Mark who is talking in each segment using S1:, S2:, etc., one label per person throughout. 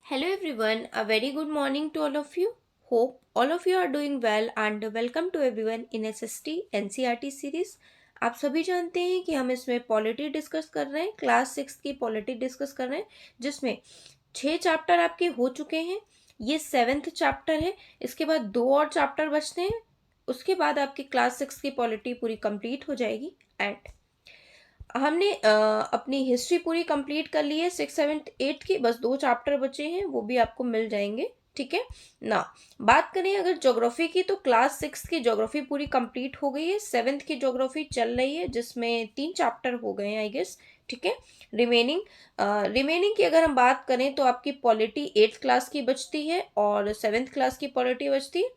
S1: Hello everyone, a very good morning to all of you. Hope all of you are doing well and welcome to everyone in SST NCERT series. आप सभी जानते हैं कि हम इसमें polity discuss कर रहे हैं, क्लास 6 की पॉलिटी डिस्कस कर रहे हैं, जिसमें 6 चैप्टर आपके हो चुके हैं। ये 7th चैप्टर है। इसके बाद 2 और चैप्टर बचते हैं। उसके बाद आपकी क्लास 6 की पॉलिटी पूरी कंप्लीट हो जाएगी। एंड हमने अपनी हिस्ट्री पूरी कंप्लीट कर ली है 6, 7, 8 की। बस 2 चैप्टर बचे हैं, वो भी आपको मिल जाएंगे। ठीक है ना। बात करें अगर ज्योग्राफी की, तो क्लास 6 की ज्योग्राफी पूरी कंप्लीट हो गई है। 7th की ज्योग्राफी चल रही है, जिसमें 3 चैप्टर हो गए हैं आई गेस। ठीक है। रिमेनिंग की अगर हम बात करें तो आपकी पॉलिटी 8th क्लास की बचती है और 7th क्लास की पॉलिटी बचती है।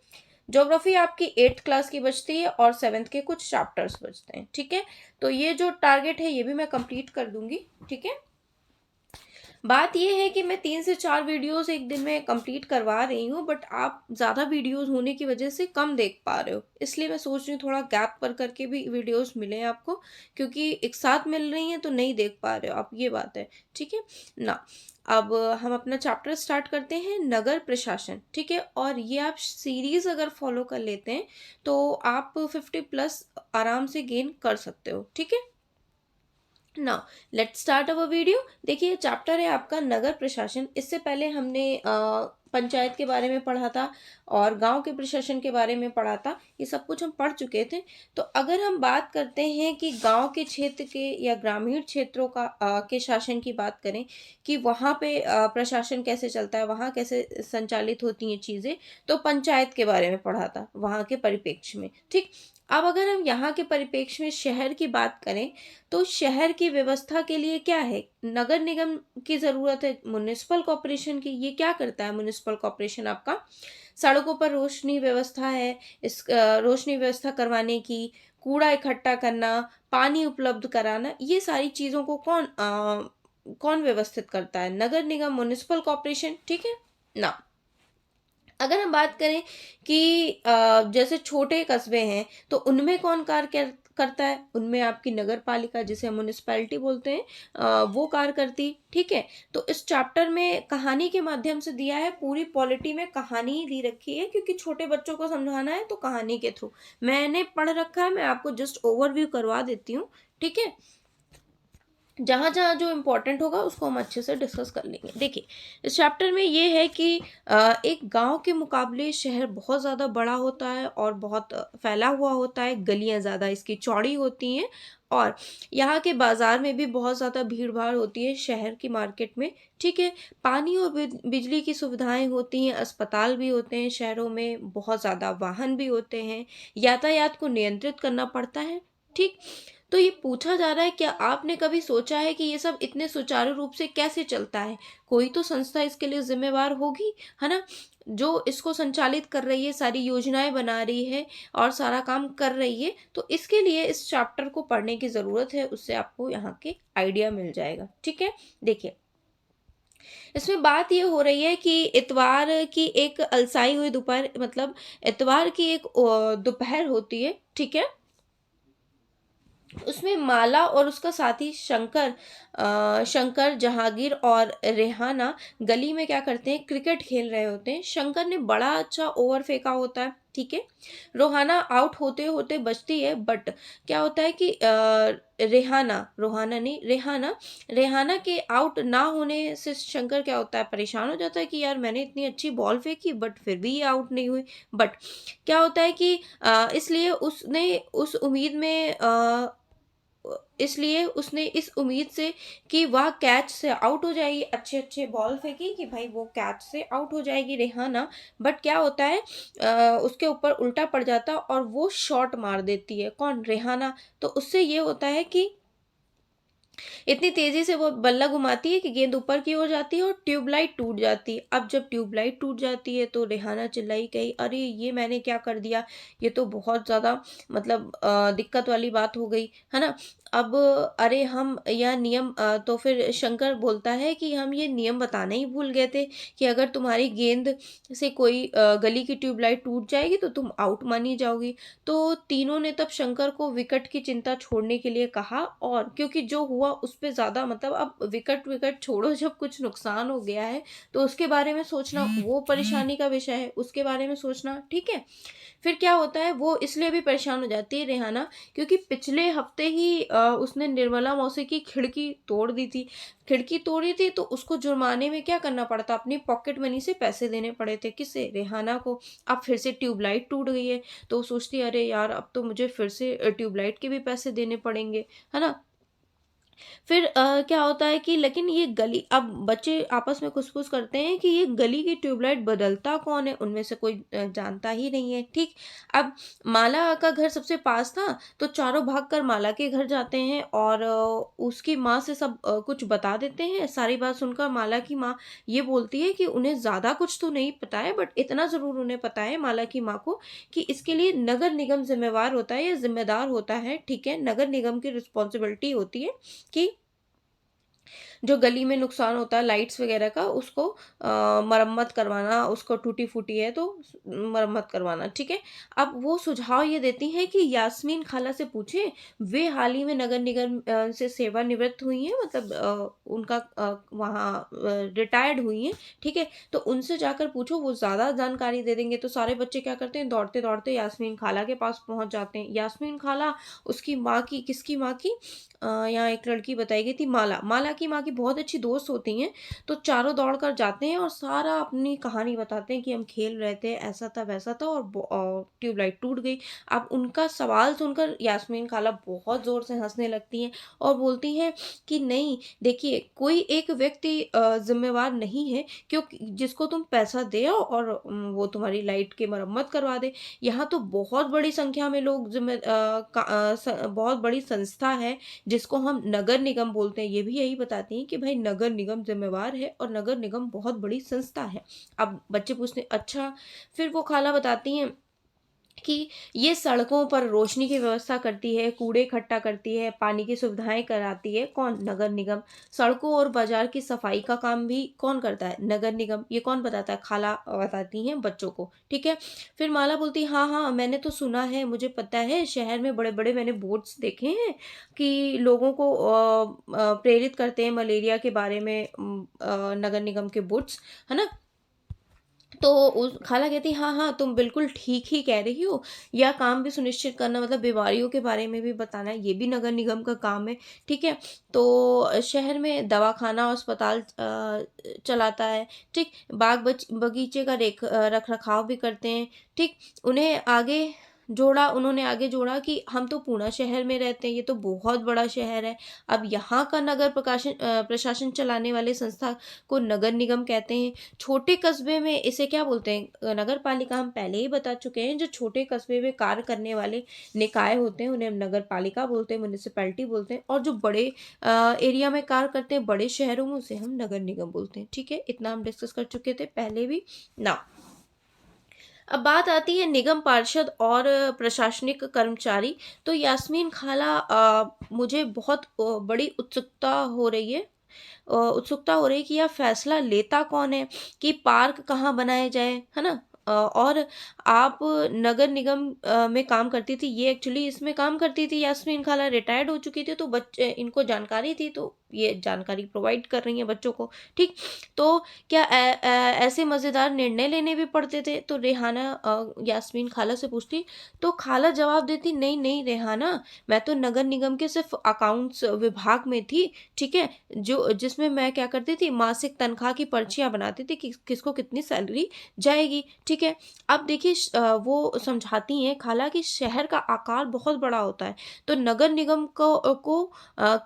S1: ज्योग्राफी आपकी 8th क्लास की बचती है और 7th के कुछ चैप्टर्स बचते हैं। ठीक है। तो ये जो टारगेट है ये भी मैं कंप्लीट कर दूंगी। ठीक है। बात ये है कि मैं 3 से 4 वीडियोस एक दिन में कंप्लीट करवा रही हूँ, बट आप ज़्यादा वीडियोस होने की वजह से कम देख पा रहे हो, इसलिए मैं सोच रही हूँ थोड़ा गैप पर करके भी वीडियोस मिले आपको, क्योंकि एक साथ मिल रही हैं तो नहीं देख पा रहे हो आप, ये बात है। ठीक है ना। अब हम अपना चैप्टर स्टार्ट करते हैं, नगर प्रशासन। ठीक है। और ये आप सीरीज अगर फॉलो कर लेते हैं तो आप 50+ आराम से गेन कर सकते हो। ठीक है। Now let's start our video. देखिए चैप्टर है आपका नगर प्रशासन। इससे पहले हमने पंचायत के बारे में पढ़ा था और गांव के प्रशासन के बारे में पढ़ा था। ये सब कुछ हम पढ़ चुके थे। तो अगर हम बात करते हैं कि गांव के क्षेत्र के या ग्रामीण क्षेत्रों का के शासन की बात करें कि वहाँ पे प्रशासन कैसे चलता है, वहाँ कैसे संचालित होती हैं चीज़ें, तो पंचायत के बारे में पढ़ा था वहाँ के परिप्रेक्ष्य में। ठीक। अब अगर हम यहाँ के परिप्रेक्ष्य में शहर की बात करें तो शहर की व्यवस्था के लिए क्या है, नगर निगम की जरूरत है, म्युनिसिपल कॉर्पोरेशन की। ये क्या करता है म्युनिसिपल कॉर्पोरेशन आपका? सड़कों पर रोशनी व्यवस्था है, इस रोशनी व्यवस्था करवाने की, कूड़ा इकट्ठा करना, पानी उपलब्ध कराना, ये सारी चीजों को कौन व्यवस्थित करता है? नगर निगम, म्युनिसिपल कॉर्पोरेशन। ठीक है ना। अगर हम बात करें कि जैसे छोटे कस्बे हैं तो उनमें कौन करता है? उनमें आपकी नगर पालिका, जिसे हम म्यूनिसपैलिटी बोलते हैं, वो कार्य करती। ठीक है। तो इस चैप्टर में कहानी के माध्यम से दिया है, पूरी पॉलिटी में कहानी ही दी रखी है, क्योंकि छोटे बच्चों को समझाना है तो कहानी के थ्रू। मैंने पढ़ रखा है, मैं आपको जस्ट ओवरव्यू करवा देती हूँ। ठीक है। जहाँ जहाँ जो इम्पोर्टेंट होगा उसको हम अच्छे से डिस्कस कर लेंगे। देखिए इस चैप्टर में ये है कि एक गांव के मुकाबले शहर बहुत ज़्यादा बड़ा होता है और बहुत फैला हुआ होता है, गलियाँ ज़्यादा इसकी चौड़ी होती हैं और यहाँ के बाज़ार में भी बहुत ज़्यादा भीड़ भाड़ होती है शहर की मार्केट में। ठीक है। पानी और बिजली की सुविधाएं होती हैं, अस्पताल भी होते हैं शहरों में, बहुत ज़्यादा वाहन भी होते हैं, यातायात को नियंत्रित करना पड़ता है। ठीक। तो ये पूछा जा रहा है, क्या आपने कभी सोचा है कि ये सब इतने सुचारू रूप से कैसे चलता है? कोई तो संस्था इसके लिए जिम्मेवार होगी, है ना, जो इसको संचालित कर रही है, सारी योजनाएं बना रही है और सारा काम कर रही है। तो इसके लिए इस चैप्टर को पढ़ने की जरूरत है, उससे आपको यहाँ के आइडिया मिल जाएगा। ठीक है। देखिए इसमें बात ये हो रही है कि इतवार की एक अलसाई हुई दोपहर, मतलब इतवार की एक दोपहर होती है। ठीक है। उसमें माला और उसका साथी शंकर, जहांगीर और रेहाना गली में क्या करते हैं, क्रिकेट खेल रहे होते हैं। शंकर ने बड़ा अच्छा ओवर फेंका होता है। ठीक है। रोहाना आउट होते होते बचती है, बट क्या होता है कि रेहाना के आउट ना होने से शंकर क्या होता है, परेशान हो जाता है कि यार मैंने इतनी अच्छी बॉल फेंकी बट फिर भी ये आउट नहीं हुई। बट क्या होता है कि इसलिए उसने उस उम्मीद में इसलिए उसने इस उम्मीद से कि वह कैच से आउट हो जाएगी, अच्छे अच्छे बॉल फेंकी कि भाई वो कैच से आउट हो जाएगी रेहाना। बट क्या होता है, उसके ऊपर उल्टा पड़ जाता है और वो शॉट मार देती है। कौन? रेहाना। तो उससे ये होता है कि इतनी तेजी से वो बल्ला घुमाती है कि गेंद ऊपर की ओर जाती है और ट्यूबलाइट टूट जाती है। अब जब ट्यूबलाइट टूट जाती है तो रेहाना चिल्लाई, कही अरे ये मैंने क्या कर दिया, ये तो बहुत ज़्यादा मतलब दिक्कत वाली बात हो गई, है ना। अब अरे हम यह नियम तो फिर शंकर बोलता है कि हम ये नियम बताना ही भूल गए थे कि अगर तुम्हारी गेंद से कोई गली की ट्यूबलाइट टूट जाएगी तो तुम आउट मानी जाओगी। तो तीनों ने तब शंकर को विकेट की चिंता छोड़ने के लिए कहा, और क्योंकि जो हुआ हुआ उस पे ज़्यादा मतलब अब विकट विकट छोड़ो, जब कुछ नुकसान हो गया है तो उसके बारे में सोचना वो परेशानी का विषय है, उसके बारे में सोचना, ठीक है। फिर क्या होता है, वो इसलिए भी परेशान हो जाती है रेहाना, क्योंकि पिछले हफ्ते ही उसने निर्मला मौसी की खिड़की तोड़ दी थी। खिड़की तोड़ी थी तो उसको जुर्माने में क्या करना पड़ा था, अपनी पॉकेट मनी से पैसे देने पड़े थे, किसे, रेहाना को। अब फिर से ट्यूबलाइट टूट गई है तो वो सोचती है अरे यार, अब तो मुझे फिर से ट्यूबलाइट के भी पैसे देने पड़ेंगे, है ना। फिर क्या होता है कि लेकिन ये गली, अब बच्चे आपस में खुसफुस करते हैं कि ये गली की ट्यूबलाइट बदलता कौन है, उनमें से कोई जानता ही नहीं है, ठीक। अब माला का घर सबसे पास था तो चारों भागकर माला के घर जाते हैं और उसकी माँ से सब कुछ बता देते हैं। सारी बात सुनकर माला की माँ ये बोलती है कि उन्हें ज़्यादा कुछ तो नहीं पता है, बट इतना ज़रूर उन्हें पता है, माला की माँ को, कि इसके लिए नगर निगम ज़िम्मेवार होता है या ज़िम्मेदार होता है, ठीक है। नगर निगम की रिस्पॉन्सिबिलिटी होती है कि जो गली में नुकसान होता है लाइट्स वगैरह का, उसको मरम्मत करवाना, उसको टूटी-फूटी है तो मरम्मत करवाना, ठीक है। अब वो सुझाव ये देती हैं कि यास्मीन खाला से पूछें, वे हाल ही में नगर निगम से सेवानिवृत्त हुई हैं, मतलब उनका वहाँ रिटायर्ड हुई हैं, ठीक है। तो उनसे जाकर पूछो, वो ज़्यादा जानकारी दे देंगे। तो सारे बच्चे क्या करते हैं, दौड़ते-दौड़ते यास्मीन खाला के पास पहुँच जाते हैं। यास्मीन खाला, उसकी माँ की, किसकी माँ की, यहाँ एक लड़की बताई गई थी, माला। माला की माँ की बहुत अच्छी दोस्त होती हैं, तो चारों दौड़ कर जाते हैं और सारा अपनी कहानी बताते हैं कि हम खेल रहे थे, ऐसा था, वैसा था और ट्यूबलाइट टूट गई। अब उनका सवाल सुनकर यास्मीन खाला बहुत ज़ोर से हँसने लगती हैं और बोलती हैं कि नहीं, देखिए, कोई एक व्यक्ति ज़िम्मेवार नहीं है क्योंकि जिसको तुम पैसा दे आओ और वो तुम्हारी लाइट की मरम्मत करवा दे। यहाँ तो बहुत बड़ी संख्या में लोग बहुत बड़ी संस्था है जिसको हम नगर निगम बोलते हैं, ये भी यही बताती हैं कि भाई नगर निगम ज़िम्मेवार है और नगर निगम बहुत बड़ी संस्था है। अब बच्चे पूछते हैं अच्छा, फिर वो खाला बताती हैं कि ये सड़कों पर रोशनी की व्यवस्था करती है, कूड़े इकट्ठा करती है, पानी की सुविधाएँ कराती है, कौन? नगर निगम। सड़कों और बाज़ार की सफाई का काम भी कौन करता है? नगर निगम। ये कौन बताता है? खाला बताती हैं बच्चों को, ठीक है। फिर माला बोलती है, हाँ, हाँ, मैंने तो सुना है, मुझे पता है, शहर में बड़े-बड़े मैंने बोर्ड्स देखे हैं कि लोगों को प्रेरित करते हैं मलेरिया के बारे में, नगर निगम के बोर्ड्स, है ना? तो उस खाला कहती, हाँ, हाँ, तुम बिल्कुल ठीक ही कह रही हो। यह काम भी सुनिश्चित करना, मतलब बीमारियों के बारे में भी बताना, ये भी नगर निगम का काम है, ठीक है। तो शहर में दवाखाना, अस्पताल चलाता है, ठीक। बगीचे का रख-रखाव भी करते हैं, ठीक। उन्होंने आगे जोड़ा कि हम तो पूना शहर में रहते हैं, ये तो बहुत बड़ा शहर है। अब यहाँ का प्रशासन चलाने वाले संस्था को नगर निगम कहते हैं। छोटे कस्बे में इसे क्या बोलते हैं? नगर पालिका। हम पहले ही बता चुके हैं, जो छोटे कस्बे में कार्य करने वाले निकाय होते हैं उन्हें हम नगर पालिका बोलते हैं, म्युनिसिपैलिटी बोलते हैं, और जो बड़े एरिया में कार्य करते हैं, बड़े शहरों में, उसे हम नगर निगम बोलते हैं, ठीक है। इतना हम डिस्कस कर चुके थे पहले भी ना। अब बात आती है निगम पार्षद और प्रशासनिक कर्मचारी। तो यास्मीन खाला, मुझे बहुत बड़ी उत्सुकता हो रही है कि यह फैसला लेता कौन है कि पार्क कहाँ बनाए जाए, है ना। और आप नगर निगम में काम करती थी, ये एक्चुअली इसमें काम करती थी, यास्मीन खाला रिटायर्ड हो चुकी थी, तो बच्चे, इनको जानकारी थी तो ये जानकारी प्रोवाइड कर रही हैं बच्चों को, ठीक। तो क्या ऐसे मज़ेदार निर्णय लेने भी पड़ते थे? तो रेहाना यास्मीन खाला से पूछती, तो खाला जवाब देती, नहीं नहीं रेहाना, मैं तो नगर निगम के सिर्फ अकाउंट्स विभाग में थी, ठीक है। जो जिसमें मैं क्या करती थी, मासिक तनख्वाह की पर्चियाँ बनाती थी कि किसको कितनी सैलरी जाएगी, ठीक है। अब देखिए, वो समझाती हैं खाला कि शहर का आकार बहुत बड़ा होता है, तो नगर निगम को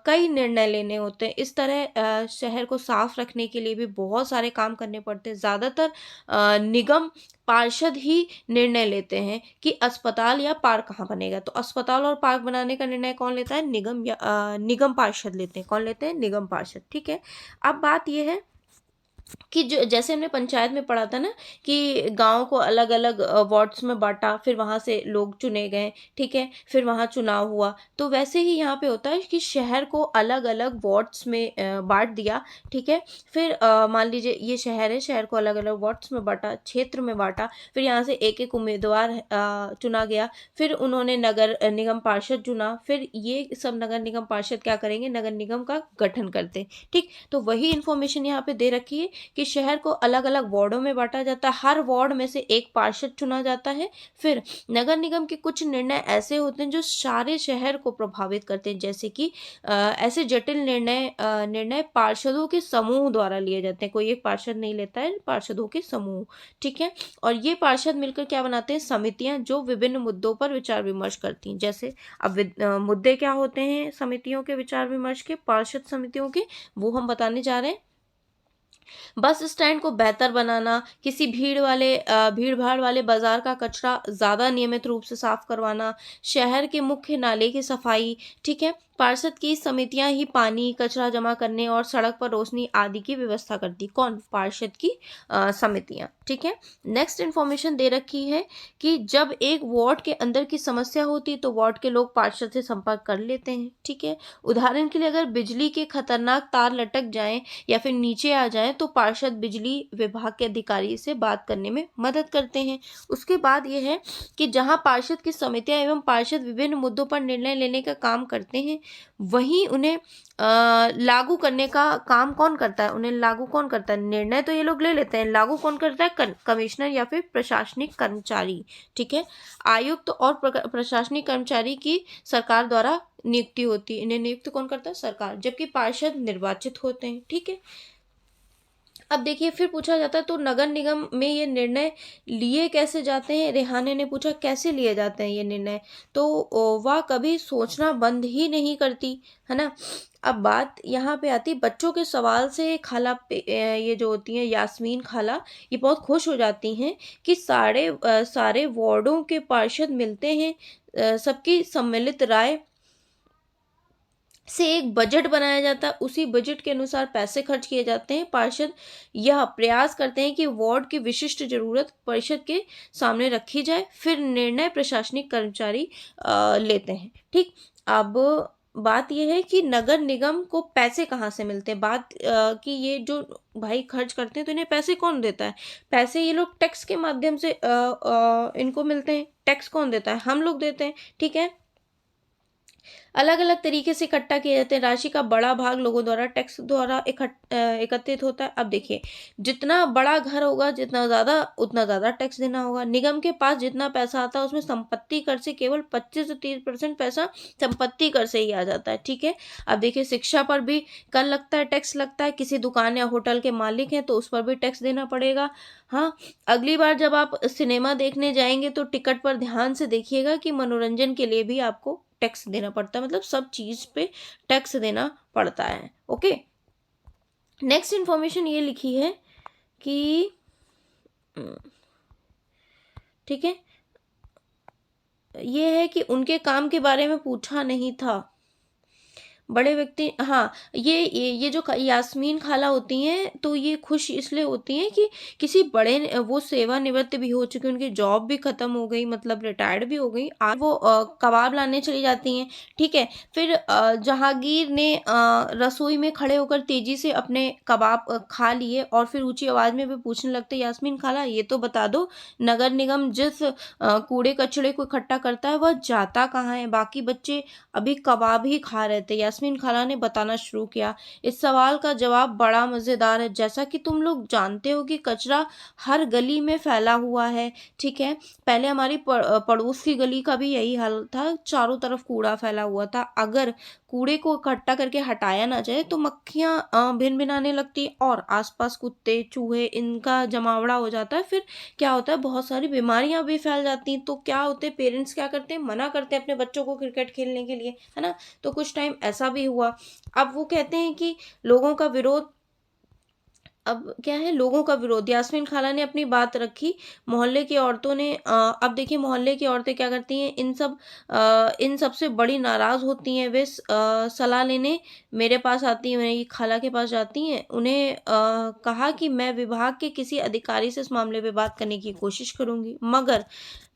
S1: कई निर्णय लेने होते हैं। इस तरह शहर को साफ रखने के लिए भी बहुत सारे काम करने पड़ते हैं। ज़्यादातर निगम पार्षद ही निर्णय लेते हैं कि अस्पताल या पार्क कहाँ बनेगा। तो अस्पताल और पार्क बनाने का निर्णय कौन लेता है? निगम पार्षद लेते हैं। कौन लेते हैं? निगम पार्षद, ठीक है। अब बात ये है कि जो जैसे हमने पंचायत में पढ़ा था ना कि गाँव को अलग-अलग वार्ड्स में बाँटा, फिर वहाँ से लोग चुने गए, ठीक है? फिर वहाँ चुनाव हुआ, तो वैसे ही यहाँ पे होता है कि शहर को अलग-अलग वार्ड्स में बाँट दिया, ठीक है? फिर मान लीजिए ये शहर है, शहर को अलग-अलग वार्ड्स में बाँटा, क्षेत्र में बाँटा, फिर यहाँ से एक-एक उम्मीदवार चुना गया, फिर उन्होंने नगर निगम पार्षद चुना, फिर ये सब नगर निगम पार्षद क्या करेंगे? नगर निगम का गठन करते हैं, ठीक? तो वही इन्फॉर्मेशन यहाँ पे दे रखी है कि शहर को अलग-अलग वार्डों में बाँटा जाता है, हर वार्ड में से एक पार्षद चुना जाता है। फिर नगर निगम के कुछ निर्णय ऐसे होते हैं जो सारे शहर को प्रभावित करते हैं, जैसे कि ऐसे जटिल निर्णय पार्षदों के समूह द्वारा लिए जाते हैं, कोई एक पार्षद नहीं लेता है, पार्षदों के समूह, ठीक है? और ये पार्षद मिलकर क्या बनाते हैं? समितियाँ जो विभिन्न मुद्दों पर विचार-विमर्श करती हैं। जैसे अब मुद्दे क्या होते हैं समितियों के विचार-विमर्श के, पार्षद समितियों के, वो हम बताने जा रहे हैं। बस स्टैंड को बेहतर बनाना, किसी भीड़-भाड़ वाले बाज़ार का कचरा ज़्यादा नियमित रूप से साफ़ करवाना, शहर के मुख्य नाले की सफाई, ठीक है? पार्षद की समितियाँ ही पानी, कचरा जमा करने और सड़क पर रोशनी आदि की व्यवस्था करती। कौन? पार्षद की समितियाँ, ठीक है? नेक्स्ट इन्फॉर्मेशन दे रखी है कि जब एक वार्ड के अंदर की समस्या होती तो वार्ड के लोग पार्षद से संपर्क कर लेते हैं, ठीक है? उदाहरण के लिए अगर बिजली के खतरनाक तार लटक जाएँ या फिर नीचे आ जाएँ तो पार्षद बिजली विभाग के अधिकारी से बात करने में मदद करते हैं। उसके बाद ये है कि जहाँ पार्षद की समितियाँ एवं पार्षद विभिन्न मुद्दों पर निर्णय लेने का काम करते हैं, वहीं उन्हें लागू करने का काम कौन करता है? उन्हें लागू कौन करता है? निर्णय तो ये लोग ले लेते हैं, लागू कौन करता है? कमिश्नर या फिर प्रशासनिक कर्मचारी, ठीक है? आयुक्त और प्रशासनिक कर्मचारी की सरकार द्वारा नियुक्ति होती है। इन्हें नियुक्त कौन करता है? सरकार। जबकि पार्षद निर्वाचित होते हैं, ठीक है? अब देखिए फिर पूछा जाता है तो नगर निगम में ये निर्णय लिए कैसे जाते हैं? रेहाने ने पूछा कैसे लिए जाते हैं ये निर्णय? तो वह कभी सोचना बंद ही नहीं करती, है ना? अब बात यहाँ पे आती है बच्चों के सवाल से खाला ये जो होती हैं यास्मीन खाला, ये बहुत खुश हो जाती हैं कि सारे वार्डों के पार्षद मिलते हैं, सबकी सम्मिलित राय से एक बजट बनाया जाता है, उसी बजट के अनुसार पैसे खर्च किए जाते हैं। पार्षद यह प्रयास करते हैं कि वार्ड की विशिष्ट ज़रूरत परिषद के सामने रखी जाए, फिर निर्णय प्रशासनिक कर्मचारी लेते हैं। ठीक? अब बात ये है कि नगर निगम को पैसे कहाँ से मिलते हैं? कि ये जो भाई खर्च करते हैं तो इन्हें पैसे कौन देता है? पैसे ये लोग टैक्स के माध्यम से इनको मिलते हैं। टैक्स कौन देता है? हम लोग देते हैं, ठीक है? अलग-अलग तरीके से इकट्ठा किए जाते हैं, राशि का बड़ा भाग लोगों द्वारा टैक्स द्वारा एकत्रित होता है। अब देखिए, जितना बड़ा घर होगा उतना ज़्यादा टैक्स देना होगा। निगम के पास जितना पैसा आता है उसमें संपत्ति कर से केवल 25 से 30% पैसा संपत्ति कर से ही आ जाता है, ठीक है? अब देखिए शिक्षा पर भी कर लगता है, टैक्स लगता है, किसी दुकान या होटल के मालिक हैं तो उस पर भी टैक्स देना पड़ेगा। हाँ, अगली बार जब आप सिनेमा देखने जाएँगे तो टिकट पर ध्यान से देखिएगा कि मनोरंजन के लिए भी आपको टैक्स देना पड़ता है, मतलब सब चीज़ पे टैक्स देना पड़ता है। ओके, नेक्स्ट इन्फॉर्मेशन ये लिखी है कि ठीक है, ये है कि उनके काम के बारे में पूछा नहीं था। बड़े व्यक्ति, हाँ, ये जो यास्मीन खाला होती हैं तो ये खुश इसलिए होती हैं कि किसी बड़े वो सेवानिवृत्त भी हो चुकी, उनकी जॉब भी खत्म हो गई, मतलब रिटायर्ड भी हो गई। आज वो कबाब लाने चली जाती हैं, ठीक है? फिर जहांगीर ने रसोई में खड़े होकर तेजी से अपने कबाब खा लिए और फिर ऊंची आवाज में भी पूछने लगते, यास्मीन खाला ये तो बता दो, नगर निगम जिस कूड़े कचड़े को इकट्ठा करता है वह जाता कहाँ है? बाकी बच्चे अभी कबाब ही खा रहे थे। यास्मीन खाला ने बताना शुरू किया। इस सवाल का जवाब बड़ा मज़ेदार है। जैसा कि तुम लोग जानते हो कि कचरा हर गली में फैला हुआ है, ठीक है? पहले हमारी पड़ोस की गली का भी यही हाल था, चारों तरफ कूड़ा फैला हुआ था। अगर कूड़े को इकट्ठा करके हटाया ना जाए तो मक्खियाँ भिन-भिनाने लगती और आस-पास कुत्ते, चूहे इनका जमावड़ा हो जाता है। फिर क्या होता है, बहुत सारी बीमारियाँ भी फैल जाती हैं। तो क्या होते हैं, पेरेंट्स क्या करते हैं, मना करते हैं अपने बच्चों को क्रिकेट खेलने के लिए, है ना? तो कुछ टाइम ऐसा भी हुआ। अब वो कहते हैं कि लोगों का विरोध अब क्या है, लोगों का विरोध। यास्मीन खाला ने अपनी बात रखी, मोहल्ले की औरतों ने अब देखिए मोहल्ले की औरतें क्या करती हैं, इन सब से बड़ी नाराज़ होती हैं। वे सलाह लेने मेरे पास आती हैं, मेरी खाला के पास जाती हैं। उन्हें कहा कि मैं विभाग के किसी अधिकारी से इस मामले पे बात करने की कोशिश करूँगी, मगर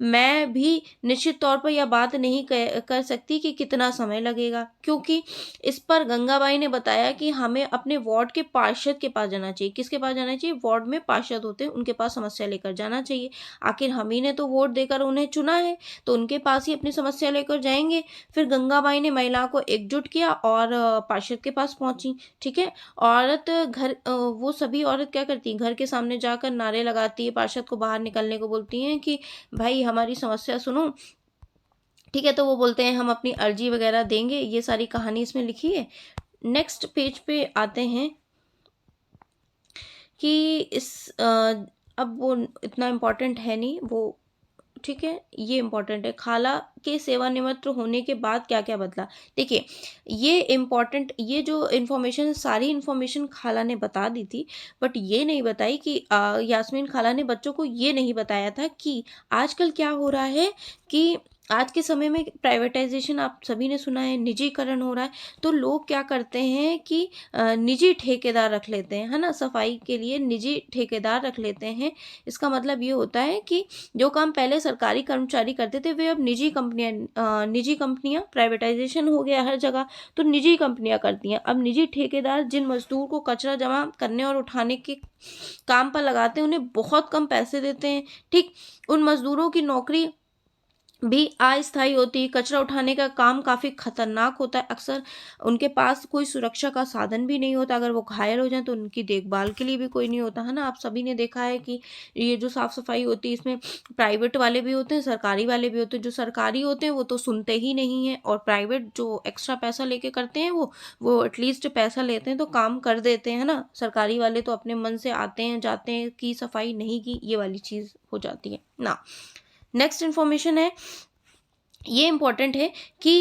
S1: मैं भी निश्चित तौर पर यह बात नहीं कर सकती कि कितना समय लगेगा, क्योंकि इस पर गंगाबाई ने बताया कि हमें अपने वार्ड के पार्षद के पास जाना चाहिए। किसके पास जाना चाहिए? वार्ड में पार्षद होते हैं, उनके पास समस्या लेकर जाना चाहिए। आखिर हम ही ने तो वोट देकर उन्हें चुना है, तो उनके पास ही अपनी समस्या लेकर जाएँगे। फिर गंगाबाई ने महिलाओं को एकजुट किया और पार्षद के पास पहुँची, ठीक है? वो सभी औरत क्या करती हैं, घर के सामने जाकर नारे लगाती है, पार्षद को बाहर निकलने को बोलती हैं कि भाई हमारी समस्या सुनो, ठीक है? तो वो बोलते हैं हम अपनी अर्जी वगैरह देंगे, ये सारी कहानी इसमें लिखी है। नेक्स्ट पेज पे आते हैं कि अब वो इतना इम्पोर्टेंट है नहीं वो, ठीक है? ये इम्पोर्टेंट है, खाला के सेवानिवृत्त होने के बाद क्या-क्या बदला? देखिए, ये जो इन्फॉर्मेशन, सारी इन्फॉर्मेशन खाला ने बता दी थी, बट ये नहीं बताई कि यास्मीन खाला ने बच्चों को ये नहीं बताया था कि आजकल क्या हो रहा है कि आज के समय में प्राइवेटाइज़ेशन आप सभी ने सुना है, निजीकरण हो रहा है, तो लोग क्या करते हैं कि निजी ठेकेदार रख लेते हैं, है ना? सफाई के लिए निजी ठेकेदार रख लेते हैं। इसका मतलब ये होता है कि जो काम पहले सरकारी कर्मचारी करते थे, वे अब निजी कंपनियां, प्राइवेटाइजेशन हो गया हर जगह, तो निजी कंपनियां करती हैं। अब निजी ठेकेदार जिन मजदूर को कचरा जमा करने और उठाने के काम पर लगाते हैं, उन्हें बहुत कम पैसे देते हैं, ठीक? उन मजदूरों की नौकरी भी अस्थायी होती है, कचरा उठाने का काम काफ़ी खतरनाक होता है, अक्सर उनके पास कोई सुरक्षा का साधन भी नहीं होता, अगर वो घायल हो जाएँ तो उनकी देखभाल के लिए भी कोई नहीं होता, है ना? आप सभी ने देखा है कि ये जो साफ-सफाई होती है इसमें प्राइवेट वाले भी होते हैं, सरकारी वाले भी होते हैं। जो सरकारी होते हैं वो तो सुनते ही नहीं हैं, और प्राइवेट जो एक्स्ट्रा पैसा लेके करते हैं वो एटलीस्ट पैसा लेते हैं तो काम कर देते हैं, है ना? सरकारी वाले तो अपने मन से आते हैं, जाते हैं कि सफाई नहीं की, ये वाली चीज़ हो जाती है ना। नेक्स्ट इन्फॉर्मेशन है, ये इम्पोर्टेंट है कि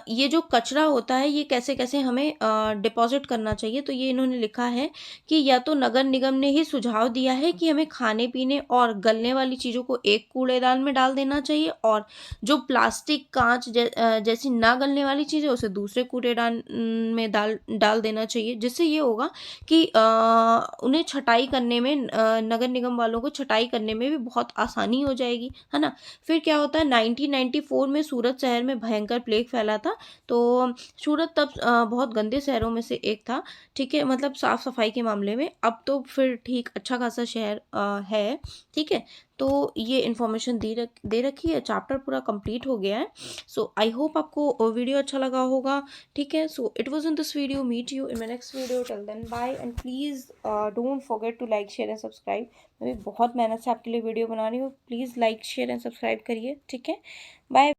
S1: ये जो कचरा होता है ये कैसे-कैसे हमें डिपॉज़िट करना चाहिए। तो ये इन्होंने लिखा है कि या तो नगर निगम ने ही सुझाव दिया है कि हमें खाने-पीने और गलने वाली चीज़ों को एक कूड़ेदान में डाल देना चाहिए, और जो प्लास्टिक, काँच जैसी ना गलने वाली चीज़ें उसे दूसरे कूड़ेदान में डाल डाल देना चाहिए। जिससे ये होगा कि उन्हें छँटाई करने में, नगर निगम वालों को छँटाई करने में भी बहुत आसानी हो जाएगी, है ना? फिर क्या होता है, 1994 में सूरत शहर में भयंकर प्लेग फैला था। तो सूरत तब बहुत गंदे शहरों में से एक था, ठीक है? मतलब साफ-सफाई के मामले में। अब तो फिर ठीक अच्छा खासा शहर है, ठीक है? तो ये इन्फॉर्मेशन दे रखी है, चैप्टर पूरा कंप्लीट हो गया है। सो आई होप आपको वीडियो अच्छा लगा होगा, ठीक है? So it was in this video, meet you in my next video, till then bye, and please don't forget to like, share and subscribe. मैं भी बहुत मेहनत से आपके लिए वीडियो बना रही हूँ, please like, share and subscribe करिए, ठीक है? बाय।